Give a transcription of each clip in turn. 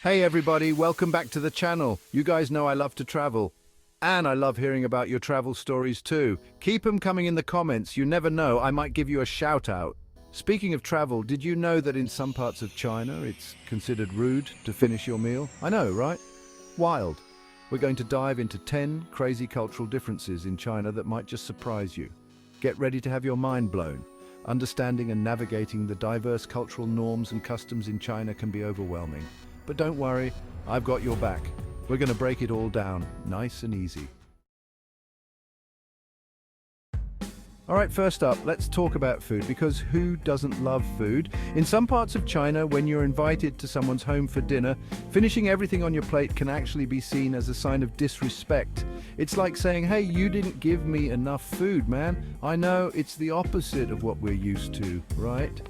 Hey everybody, welcome back to the channel. You guys know I love to travel. And I love hearing about your travel stories too. Keep them coming in the comments. You never know, I might give you a shout out. Speaking of travel, did you know that in some parts of China it's considered rude to finish your meal? I know, right? Wild. We're going to dive into 10 crazy cultural differences in China that might just surprise you. Get ready to have your mind blown. Understanding and navigating the diverse cultural norms and customs in China can be overwhelming. But don't worry, I've got your back. We're going to break it all down, nice and easy. All right, first up, let's talk about food, because who doesn't love food? In some parts of China, when you're invited to someone's home for dinner, finishing everything on your plate can actually be seen as a sign of disrespect. It's like saying, hey, you didn't give me enough food, man. I know, it's the opposite of what we're used to, right?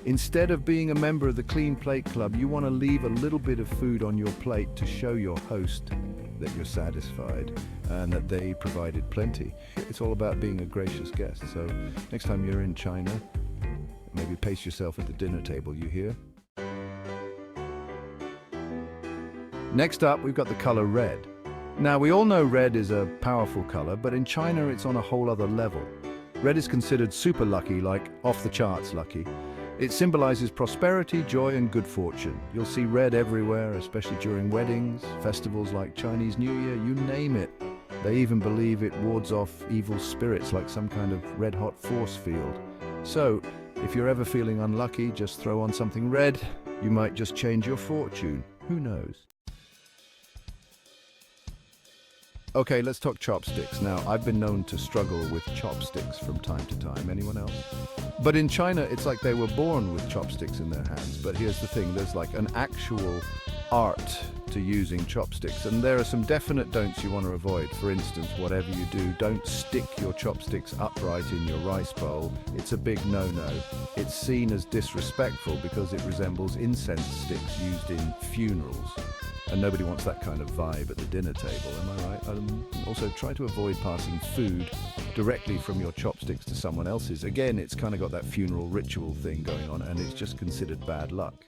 Instead of being a member of the Clean Plate Club, you want to leave a little bit of food on your plate to show your host that you're satisfied and that they provided plenty. It's all about being a gracious guest. So next time you're in China, maybe pace yourself at the dinner table, you hear? Next up, we've got the color red. Now, we all know red is a powerful color, but in China it's on a whole other level. Red is considered super lucky, like off the charts lucky. It symbolizes prosperity, joy, and good fortune. You'll see red everywhere, especially during weddings, festivals like Chinese New Year, you name it. They even believe it wards off evil spirits like some kind of red-hot force field. So, if you're ever feeling unlucky, just throw on something red. You might just change your fortune. Who knows? Okay, let's talk chopsticks. Now, I've been known to struggle with chopsticks from time to time. Anyone else? But in China, it's like they were born with chopsticks in their hands. But here's the thing, there's like an actual art to using chopsticks. And there are some definite don'ts you want to avoid. For instance, whatever you do, don't stick your chopsticks upright in your rice bowl. It's a big no-no. It's seen as disrespectful because it resembles incense sticks used in funerals. And nobody wants that kind of vibe at the dinner table, am I right? Also, try to avoid passing food directly from your chopsticks to someone else's. Again, it's kind of got that funeral ritual thing going on, and it's just considered bad luck.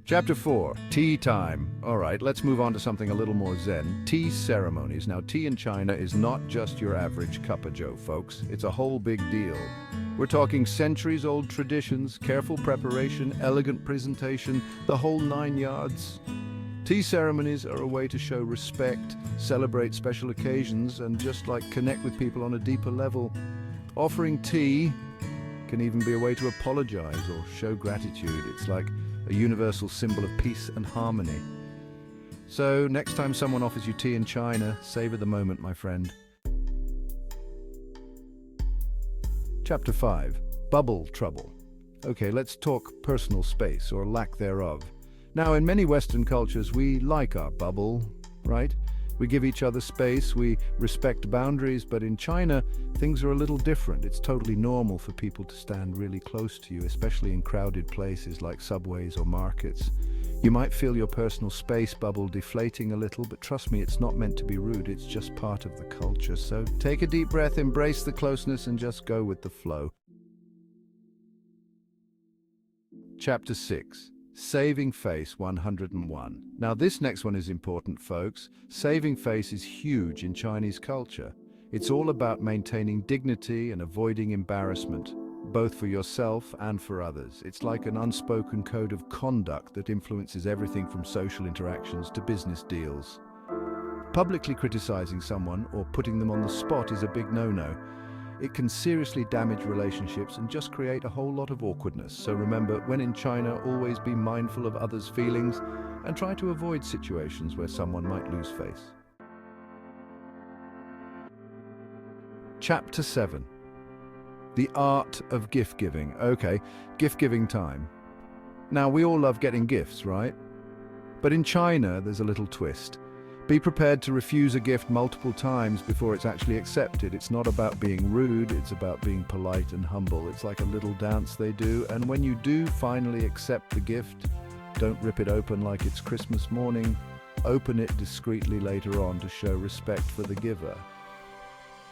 Chapter 4, Tea Time. All right, let's move on to something a little more zen. Tea ceremonies. Now, tea in China is not just your average cup of joe, folks. It's a whole big deal. We're talking centuries-old traditions, careful preparation, elegant presentation, the whole 9 yards. Tea ceremonies are a way to show respect, celebrate special occasions, and just like connect with people on a deeper level. Offering tea can even be a way to apologize or show gratitude. It's like a universal symbol of peace and harmony. So next time someone offers you tea in China, savor the moment, my friend. Chapter 5, Bubble Trouble. Okay, let's talk personal space, or lack thereof. Now, in many Western cultures, we like our bubble, right? We give each other space, we respect boundaries, but in China, things are a little different. It's totally normal for people to stand really close to you, especially in crowded places like subways or markets. You might feel your personal space bubble deflating a little, but trust me, it's not meant to be rude, it's just part of the culture. So take a deep breath, embrace the closeness, and just go with the flow. Chapter 6. Saving Face 101. Now this next one is important, folks. Saving face is huge in Chinese culture. It's all about maintaining dignity and avoiding embarrassment, both for yourself and for others. It's like an unspoken code of conduct that influences everything from social interactions to business deals. Publicly criticizing someone or putting them on the spot is a big no-no. It can seriously damage relationships and just create a whole lot of awkwardness. So remember, when in China, always be mindful of others' feelings and try to avoid situations where someone might lose face. Chapter 7. The Art of Gift Giving. Okay, gift giving time. Now, we all love getting gifts, right? But in China, there's a little twist. Be prepared to refuse a gift multiple times before it's actually accepted. It's not about being rude, it's about being polite and humble. It's like a little dance they do, and when you do finally accept the gift, don't rip it open like it's Christmas morning. Open it discreetly later on to show respect for the giver.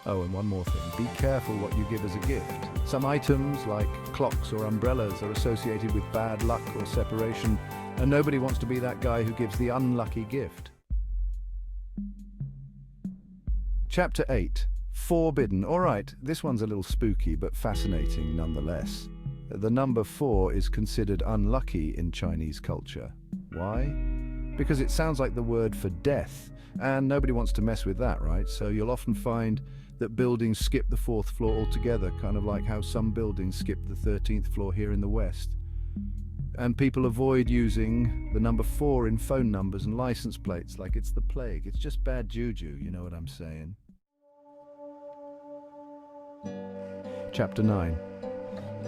Oh, and one more thing. Be careful what you give as a gift. Some items, like clocks or umbrellas, are associated with bad luck or separation, and nobody wants to be that guy who gives the unlucky gift. Chapter 8. Forbidden. All right, this one's a little spooky, but fascinating nonetheless. The number 4 is considered unlucky in Chinese culture. Why? Because it sounds like the word for death, and nobody wants to mess with that, right? So you'll often find that buildings skip the 4th floor altogether, kind of like how some buildings skip the 13th floor here in the West. And people avoid using the number 4 in phone numbers and license plates like it's the plague. It's just bad juju, you know what I'm saying? Chapter 9.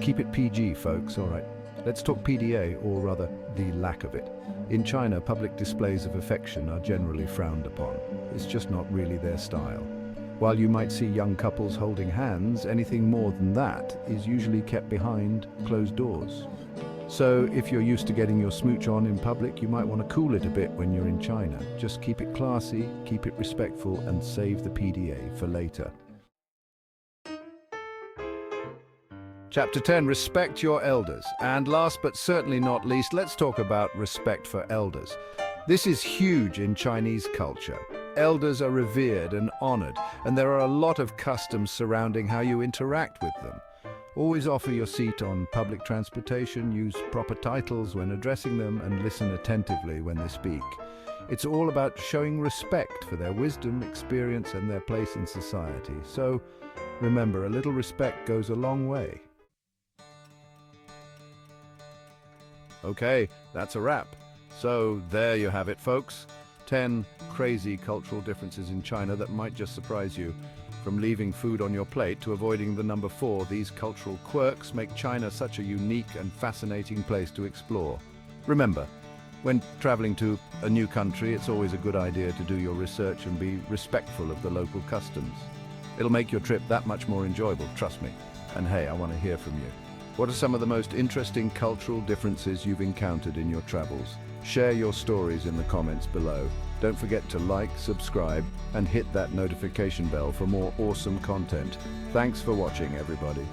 Keep it PG, folks, all right. Let's talk PDA, or rather, the lack of it. In China, public displays of affection are generally frowned upon. It's just not really their style. While you might see young couples holding hands, anything more than that is usually kept behind closed doors. So if you're used to getting your smooch on in public, you might want to cool it a bit when you're in China. Just keep it classy, keep it respectful, and save the PDA for later. Chapter 10, respect your elders. And last but certainly not least, let's talk about respect for elders. This is huge in Chinese culture. Elders are revered and honored, and there are a lot of customs surrounding how you interact with them. Always offer your seat on public transportation, use proper titles when addressing them, and listen attentively when they speak. It's all about showing respect for their wisdom, experience, and their place in society. So, remember, a little respect goes a long way. Okay, that's a wrap. So there you have it, folks. 10 crazy cultural differences in China that might just surprise you. From leaving food on your plate to avoiding the number 4, these cultural quirks make China such a unique and fascinating place to explore. Remember, when traveling to a new country, it's always a good idea to do your research and be respectful of the local customs. It'll make your trip that much more enjoyable, trust me. And hey, I want to hear from you. What are some of the most interesting cultural differences you've encountered in your travels? Share your stories in the comments below. Don't forget to like, subscribe, and hit that notification bell for more awesome content. Thanks for watching, everybody.